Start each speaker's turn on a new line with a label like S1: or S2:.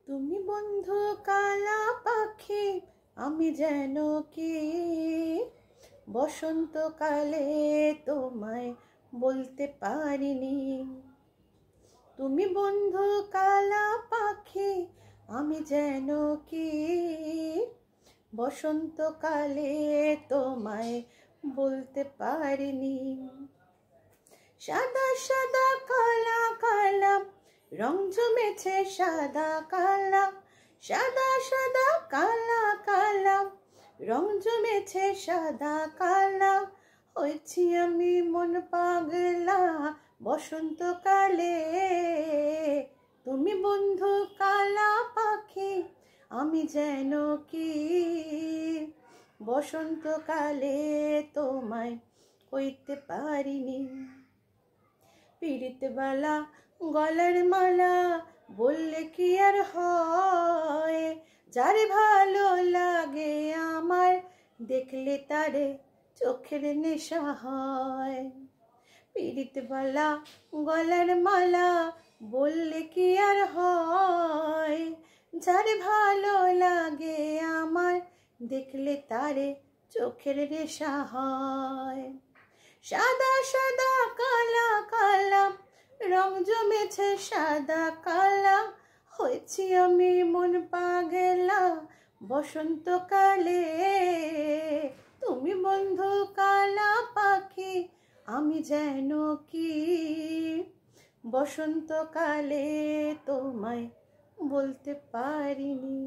S1: তুমি বন্ধু কালা পাখি, আমি যেন কি বসন্তকালে তোমায় বলতে পারিনি। তুমি বন্ধু কালা পাখি, আমি যেন কি বসন্তকালে তোমায় বলতে পারিনি। সাদা সাদা কালা কালা রং জমেছে, সাদা কালা সাদা সাদা কালা কালা রং জমেছে, সাদা কালা হয়েছি আমি মন পাগলা বসন্তকালে। তুমি বন্ধু কালা পাখি, আমি যেন কি বসন্তকালে তোমায় কইতে পারিনি। পিরিতবালা গলার মালা বললে কি আর হয়, যারে ভালো লাগে আমার দেখলে তারে চোখের নেশা হয়। পিরিতবালা গলার মালা বললে কি আর হয়, যারে ভালো লাগে আমার দেখলে তারে চোখের নেশা হয়। সাদা সাদা কালা কালা রং জমেছে, সাদা কালা হয়েছি আমি মন পাগলা বসন্তকালে। তুমি বন্ধু কালা পাখি, আমি যেন কি বসন্তকালে তোমায় বলতে পারিনি।